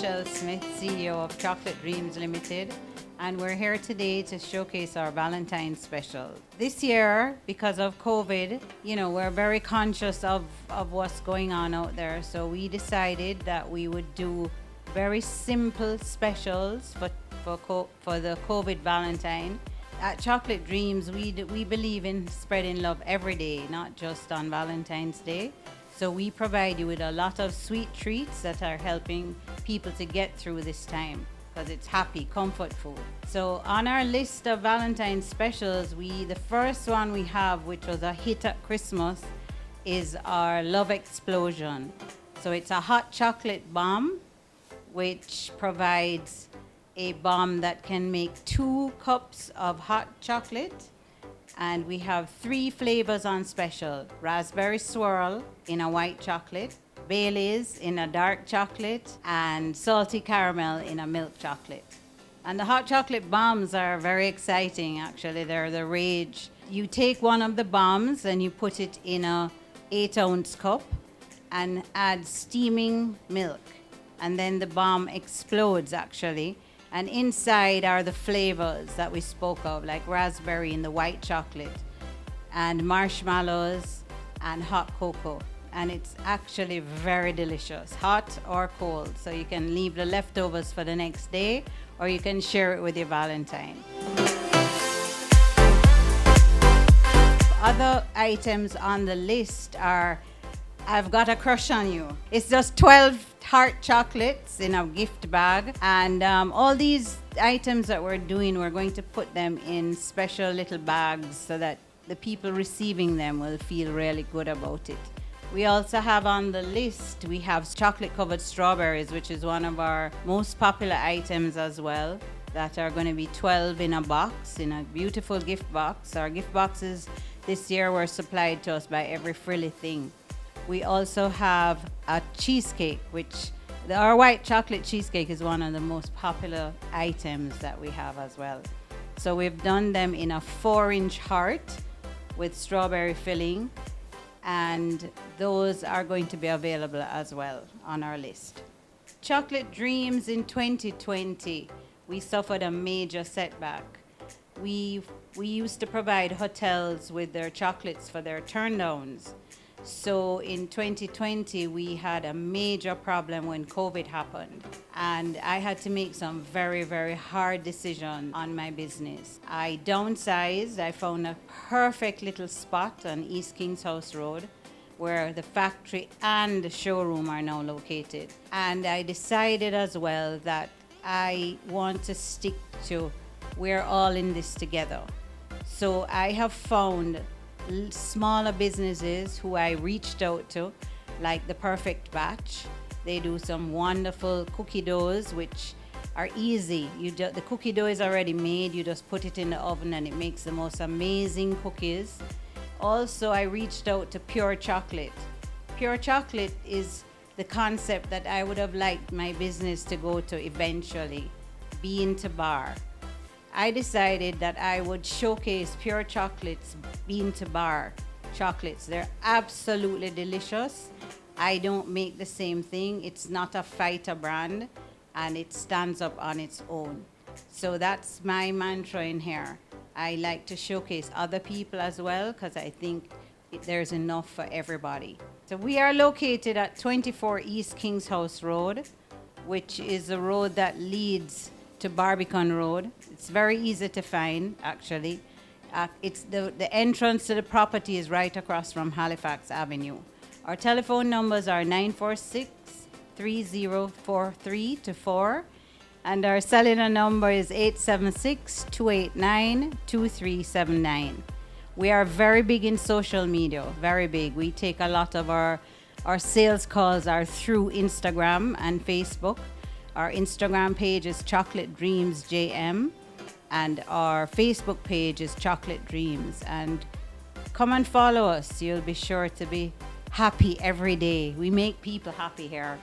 Michelle Smith, CEO of Chocolate Dreams Limited, and we're here today to showcase our Valentine's special. This year, because of COVID, we're very conscious of what's going on out there, so we decided that we would do very simple specials for the COVID Valentine. At Chocolate Dreams, we believe in spreading love every day, not just on Valentine's Day. So we provide you with a lot of sweet treats that are helping people to get through this time because it's happy, comfort food. So on our list of Valentine's specials, the first one we have, which was a hit at Christmas, is our Love Explosion. So it's a hot chocolate bomb, which provides a bomb that can make 2 cups of hot chocolate. And we have 3 flavors on special: raspberry swirl in a white chocolate, Bailey's in a dark chocolate, and salty caramel in a milk chocolate. And the hot chocolate bombs are very exciting, actually. They're the rage. You take one of the bombs and you put it in a 8-ounce cup and add steaming milk. And then the bomb explodes, actually. And inside are the flavors that we spoke of, like raspberry in the white chocolate, and marshmallows and hot cocoa. And it's actually very delicious, hot or cold. So you can leave the leftovers for the next day, or you can share it with your Valentine. Other items on the list are I've Got a Crush on You. It's just 12 heart chocolates in a gift bag. And all these items that we're doing, we're going to put them in special little bags so that the people receiving them will feel really good about it. We also have on the list, we have chocolate covered strawberries, which is one of our most popular items as well, that are going to be 12 in a box, in a beautiful gift box. Our gift boxes this year were supplied to us by Every Frilly Thing. We also have a cheesecake, our white chocolate cheesecake is one of the most popular items that we have as well. So we've done them in a 4-inch heart with strawberry filling, and those are going to be available as well on our list. Chocolate Dreams in 2020, we suffered a major setback. We used to provide hotels with their chocolates for their turndowns. So in 2020, we had a major problem when COVID happened. And I had to make some very, very hard decisions on my business. I downsized. I found a perfect little spot on East Kings House Road where the factory and the showroom are now located. And I decided as well that I want to stick to we're all in this together. So I have found smaller businesses who I reached out to, like The Perfect Batch. They do some wonderful cookie doughs, which are easy. The cookie dough is already made. You just put it in the oven and it makes the most amazing cookies. Also, I reached out to Pure Chocolate. Pure Chocolate is the concept that I would have liked my business to go to eventually, bean to bar. I decided that I would showcase Pure Chocolate's bean to bar chocolates. They're absolutely delicious. I don't make the same thing. It's not a fighter brand, and it stands up on its own. So that's my mantra in here. I like to showcase other people as well because I think there's enough for everybody. So we are located at 24 East Kings House Road, which is the road that leads to Barbican Road. It's very easy to find, actually. It's the entrance to the property is right across from Halifax Avenue. Our telephone numbers are 946-3043-4, and our cellular number is 876-289-2379. We are very big in social media, very big. We take a lot of our sales calls are through Instagram and Facebook. Our Instagram page is Chocolate Dreams JM, and our Facebook page is Chocolate Dreams. And come and follow us. You'll be sure to be happy every day. We make people happy here.